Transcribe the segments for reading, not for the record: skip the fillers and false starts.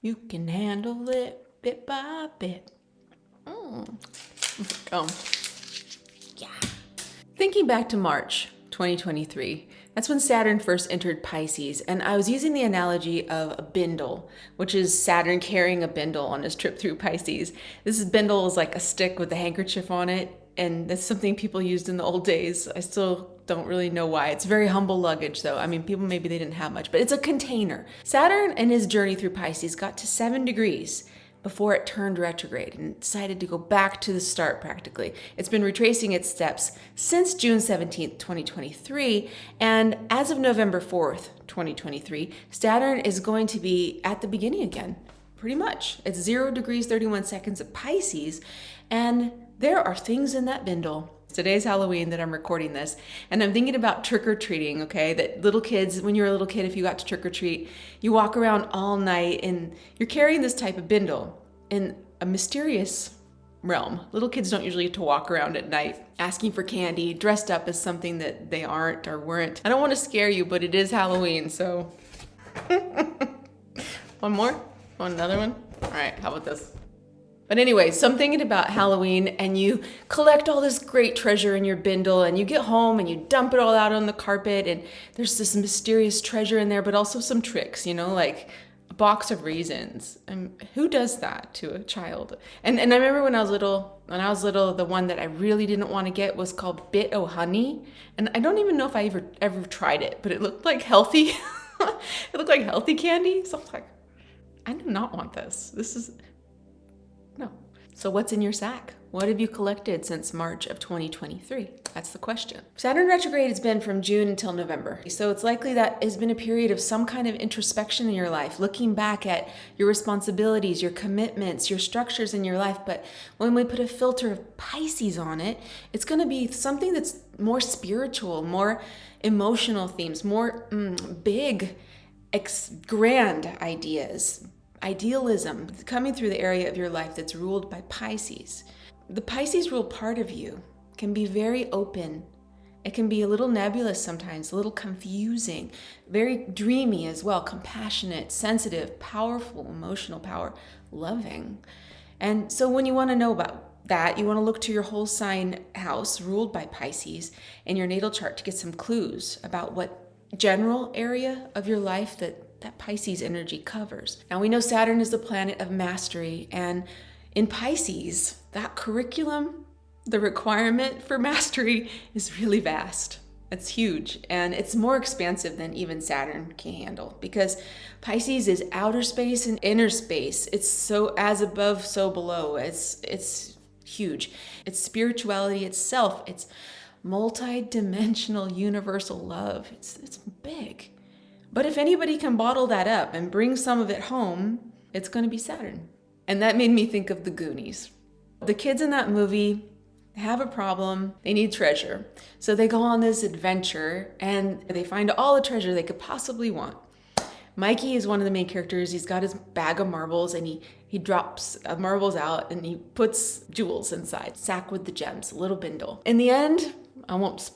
You can handle it bit by bit. Come. Yeah. Thinking back to March 2023, that's when Saturn first entered Pisces, and I was using the analogy of a bindle, which is Saturn carrying a bindle on his trip through Pisces. Bindle is like a stick with a handkerchief on it, and that's something people used in the old days. I still don't really know why. It's very humble luggage, though. I mean, people maybe they didn't have much, but it's a container. Saturn and his journey through Pisces got to 7 degrees before it turned retrograde and decided to go back to the start practically. It's been retracing its steps since June 17th, 2023, and as of November 4th, 2023, Saturn is going to be at the beginning again, pretty much. It's 0 degrees 31 seconds of Pisces, and there are things in that bindle. Today's Halloween that I'm recording this, and I'm thinking about trick-or-treating, okay? That little kids, when you're a little kid, if you got to trick-or-treat, you walk around all night and you're carrying this type of bindle in a mysterious realm. Little kids don't usually get to walk around at night asking for candy, dressed up as something that they aren't or weren't. I don't want to scare you, but it is Halloween, so. One more? Want another one? All right, how about this? But anyway, so I'm thinking about Halloween, and you collect all this great treasure in your bindle, and you get home and you dump it all out on the carpet, and there's this mysterious treasure in there, but also some tricks, like a box of raisins. And who does that to a child? And I remember when I was little, the one that I really didn't want to get was called Bit O' Honey. And I don't even know if I ever tried it, but it looked like healthy. It looked like healthy candy. So I was like, I do not want this. No. So what's in your sack? What have you collected since March of 2023? That's the question. Saturn retrograde has been from June until November. So it's likely that has been a period of some kind of introspection in your life, looking back at your responsibilities, your commitments, your structures in your life. But when we put a filter of Pisces on it, it's going to be something that's more spiritual, more emotional themes, more big, grand ideas. Idealism coming through the area of your life that's ruled by Pisces. The Pisces ruled part of you can be very open. It can be a little nebulous sometimes, a little confusing, very dreamy as well, compassionate, sensitive, powerful, emotional power, loving. And so when you want to know about that, you want to look to your whole sign house ruled by Pisces in your natal chart to get some clues about what general area of your life that Pisces energy covers. Now we know Saturn is the planet of mastery, and in Pisces, that curriculum, the requirement for mastery is really vast. It's huge, and it's more expansive than even Saturn can handle, because Pisces is outer space and inner space. It's so as above, so below. It's huge. It's spirituality itself. It's multi-dimensional universal love. It's big. But if anybody can bottle that up and bring some of it home, it's going to be Saturn. And that made me think of the Goonies. The kids in that movie have a problem. They need treasure. So they go on this adventure and they find all the treasure they could possibly want. Mikey is one of the main characters. He's got his bag of marbles and he drops marbles out and he puts jewels inside. Sack with the gems, a little bindle. In the end, it's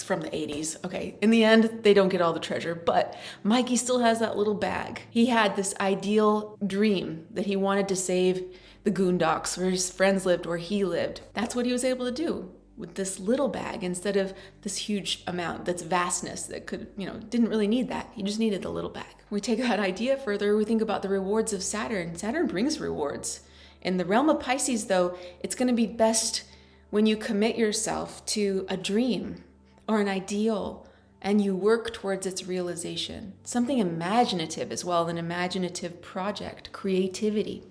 from the 80s. Okay, in the end, they don't get all the treasure, but Mikey still has that little bag. He had this ideal dream that he wanted to save the Goondocks, where his friends lived, where he lived. That's what he was able to do with this little bag instead of this huge amount, that's vastness that didn't really need that. He just needed the little bag. We take that idea further, we think about the rewards of Saturn. Saturn brings rewards. In the realm of Pisces, though, it's going to be best when you commit yourself to a dream or an ideal and you work towards its realization. Something imaginative as well, an imaginative project, creativity.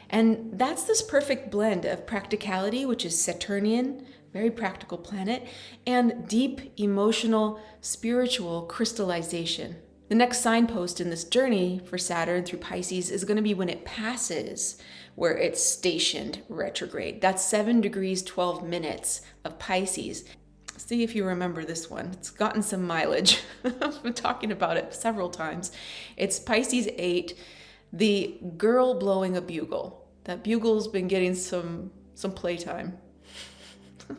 And that's this perfect blend of practicality, which is Saturnian, very practical planet, and deep emotional, spiritual crystallization. The next signpost in this journey for Saturn through Pisces is going to be when it passes where it's stationed retrograde. That's 7 degrees 12 minutes of Pisces. See if you remember this one. It's gotten some mileage. I've been talking about it several times. It's Pisces 8, the girl blowing a bugle. That bugle's been getting some playtime.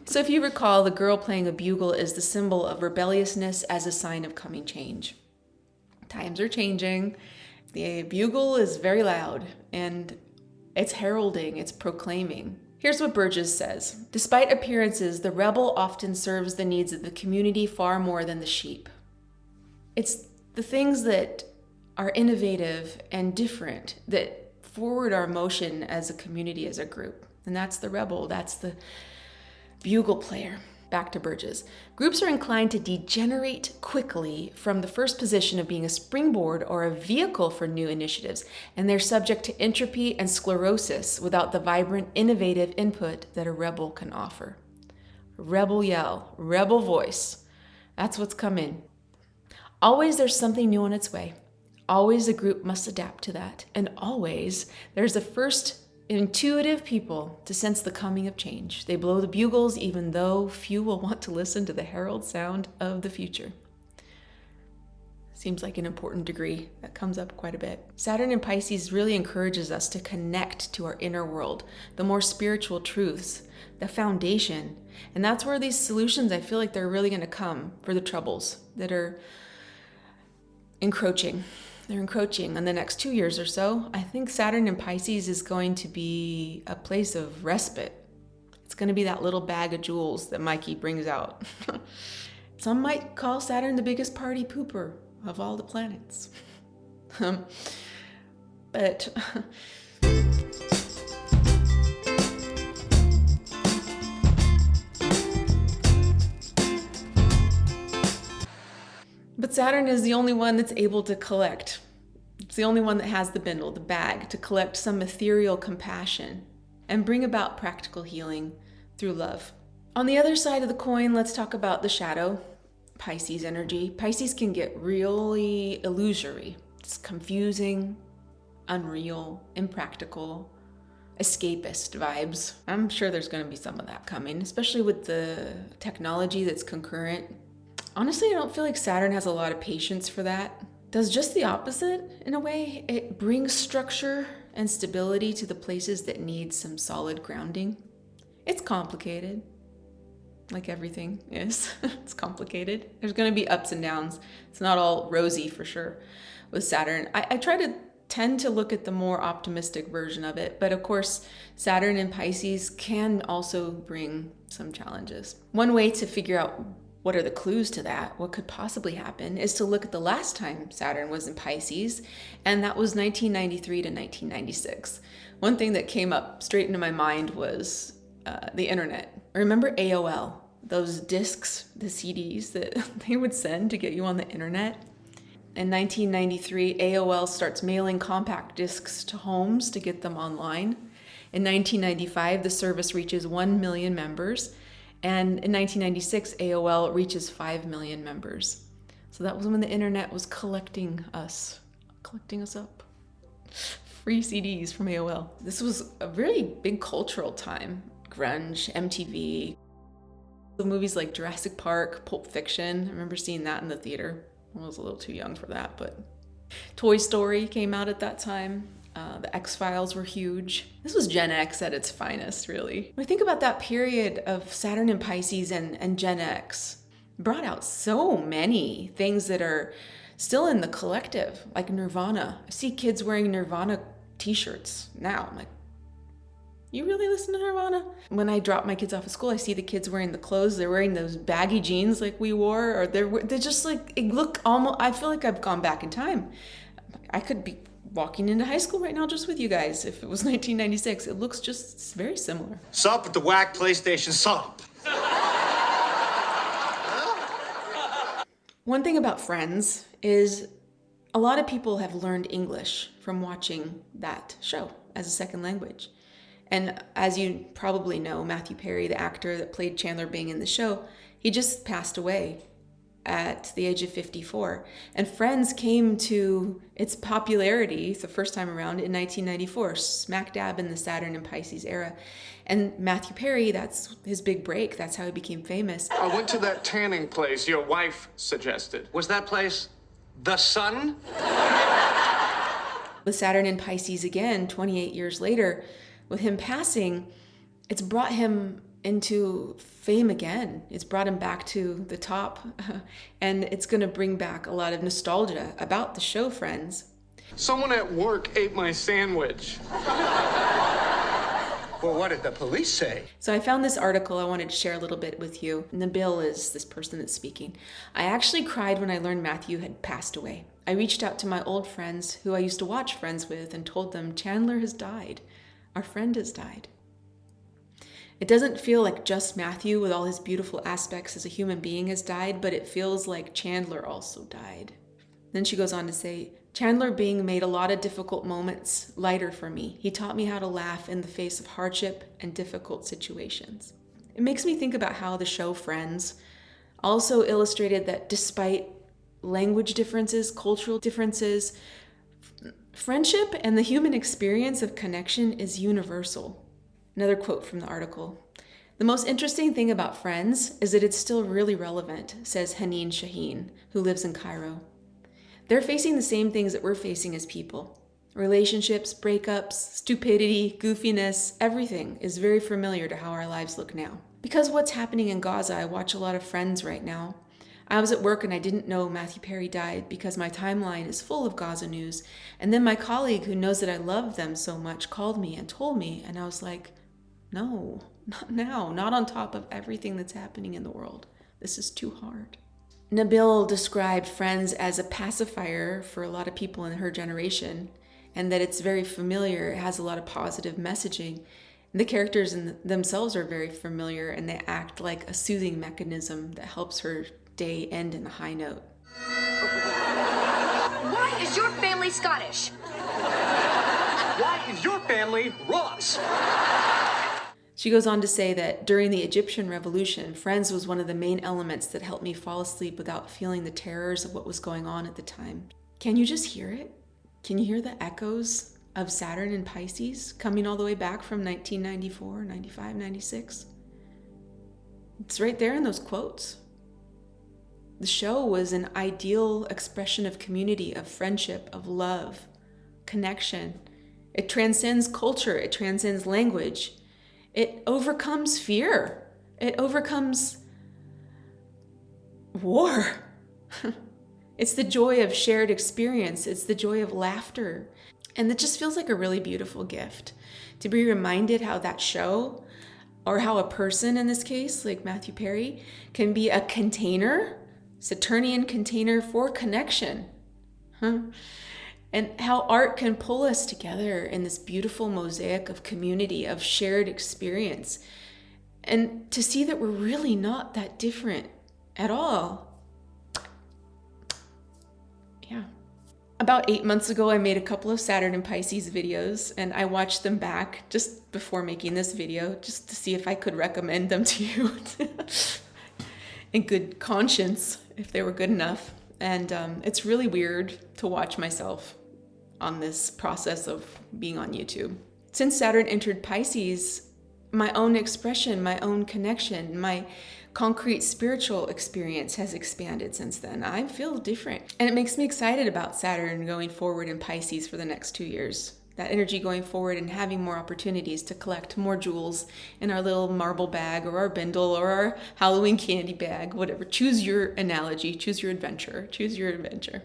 So if you recall, the girl playing a bugle is the symbol of rebelliousness as a sign of coming change. Times are changing. The bugle is very loud, and it's heralding, it's proclaiming. Here's what Burgess says. Despite appearances, the rebel often serves the needs of the community far more than the sheep. It's the things that are innovative and different that forward our motion as a community, as a group. And that's the rebel, that's the bugle player. Back to Burgess. Groups are inclined to degenerate quickly from the first position of being a springboard or a vehicle for new initiatives, and they're subject to entropy and sclerosis without the vibrant, innovative input that a rebel can offer. Rebel yell, rebel voice. That's what's coming. Always there's something new on its way. Always a group must adapt to that. And always there's the first intuitive people to sense the coming of change. They blow the bugles even though few will want to listen to the herald sound of the future. Seems like an important degree that comes up quite a bit. Saturn in Pisces really encourages us to connect to our inner world, the more spiritual truths, the foundation. And that's where these solutions, I feel like they're really going to come for the troubles that are encroaching. They're encroaching on the next 2 years or so. I think Saturn in Pisces is going to be a place of respite. It's going to be that little bag of jewels that Mikey brings out. Some might call Saturn the biggest party pooper of all the planets. But Saturn is the only one that's able to collect. It's the only one that has the bindle, the bag, to collect some ethereal compassion and bring about practical healing through love. On the other side of the coin, let's talk about the shadow, Pisces energy. Pisces can get really illusory. It's confusing, unreal, impractical, escapist vibes. I'm sure there's going to be some of that coming, especially with the technology that's concurrent. Honestly, I don't feel like Saturn has a lot of patience for that. Does just the opposite in a way. It brings structure and stability to the places that need some solid grounding. It's complicated, like everything is. It's complicated. There's going to be ups and downs. It's not all rosy for sure with Saturn. I try to tend to look at the more optimistic version of it, but of course, Saturn in Pisces can also bring some challenges. One way to figure out what are the clues to that, what could possibly happen, is to look at the last time Saturn was in Pisces, and that was 1993 to 1996. One thing that came up straight into my mind was the internet. Remember AOL, those discs, the CDs that they would send to get you on the internet? In 1993, AOL starts mailing compact discs to homes to get them online. In 1995, the service reaches 1 million members. And in 1996, AOL reaches 5 million members. So that was when the internet was collecting us up. Free CDs from AOL. This was a really big cultural time. Grunge, MTV. The movies like Jurassic Park, Pulp Fiction. I remember seeing that in the theater. I was a little too young for that, but Toy Story came out at that time. The X-Files were huge. This was Gen X at its finest, really. When I think about that period of Saturn and Pisces and Gen X, brought out so many things that are still in the collective, like Nirvana. I see kids wearing Nirvana t-shirts now. I'm like, you really listen to Nirvana? When I drop my kids off at school, I see the kids wearing the clothes. They're wearing those baggy jeans like we wore, or they're just like, it look almost, I feel like I've gone back in time. I could be walking into high school right now just with you guys if it was 1996. It looks just very similar. Sup at the whack PlayStation, sup. One thing about Friends is a lot of people have learned English from watching that show as a second language. And as you probably know, Matthew Perry, the actor that played Chandler Bing in the show, he just passed away at the age of 54. And Friends came to its popularity the first time around in 1994, smack dab in the Saturn and Pisces era. And Matthew Perry, that's his big break. That's how he became famous. I went to that tanning place your wife suggested. Was that place The Sun? With Saturn and Pisces again, 28 years later, with him passing, it's brought him into fame again. It's brought him back to the top, and it's going to bring back a lot of nostalgia about the show Friends. Someone at work ate my sandwich. Well, what did the police say? So I found this article I wanted to share a little bit with you. Nabil is this person that's speaking. I actually cried when I learned Matthew had passed away. I reached out to my old friends who I used to watch Friends with and told them Chandler has died. Our friend has died. It doesn't feel like just Matthew with all his beautiful aspects as a human being has died, but it feels like Chandler also died. Then she goes on to say, Chandler Bing made a lot of difficult moments lighter for me. He taught me how to laugh in the face of hardship and difficult situations. It makes me think about how the show Friends also illustrated that despite language differences, cultural differences, friendship and the human experience of connection is universal. Another quote from the article. The most interesting thing about Friends is that it's still really relevant, says Haneen Shaheen, who lives in Cairo. They're facing the same things that we're facing as people. Relationships, breakups, stupidity, goofiness, everything is very familiar to how our lives look now. Because of what's happening in Gaza, I watch a lot of Friends right now. I was at work and I didn't know Matthew Perry died because my timeline is full of Gaza news. And then my colleague who knows that I love them so much called me and told me, and I was like, no, not now, not on top of everything that's happening in the world. This is too hard. Nabil described Friends as a pacifier for a lot of people in her generation, and that it's very familiar. It has a lot of positive messaging. The characters themselves are very familiar, and they act like a soothing mechanism that helps her day end in a high note. Why is your family Scottish? Why is your family Ross? She goes on to say that during the Egyptian Revolution, Friends was one of the main elements that helped me fall asleep without feeling the terrors of what was going on at the time. Can you just hear it? Can you hear the echoes of Saturn and Pisces coming all the way back from 1994, 95, 96? It's right there in those quotes. The show was an ideal expression of community, of friendship, of love, connection. It transcends culture, it transcends language. It overcomes fear. It overcomes war. It's the joy of shared experience. It's the joy of laughter. And it just feels like a really beautiful gift to be reminded how that show, or how a person in this case, like Matthew Perry, can be a container, Saturnian container for connection. And how art can pull us together in this beautiful mosaic of community, of shared experience. And to see that we're really not that different at all. Yeah. About 8 months ago, I made a couple of Saturn and Pisces videos, and I watched them back just before making this video, just to see if I could recommend them to you in good conscience, if they were good enough. And it's really weird to watch myself on this process of being on YouTube. Since Saturn entered Pisces, my own expression, my own connection, my concrete spiritual experience has expanded since then. I feel different. And it makes me excited about Saturn going forward in Pisces for the next 2 years. That energy going forward and having more opportunities to collect more jewels in our little marble bag or our Bindle or our Halloween candy bag, whatever. Choose your analogy, choose your adventure, choose your adventure.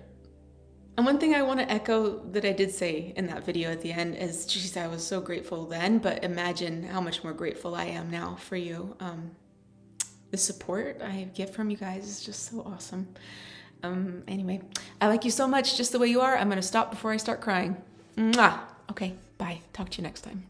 And one thing I want to echo that I did say in that video at the end is, geez, I was so grateful then, but imagine how much more grateful I am now for you. The support I get from you guys is just so awesome. Anyway, I like you so much just the way you are. I'm going to stop before I start crying. Mwah! Okay, bye. Talk to you next time.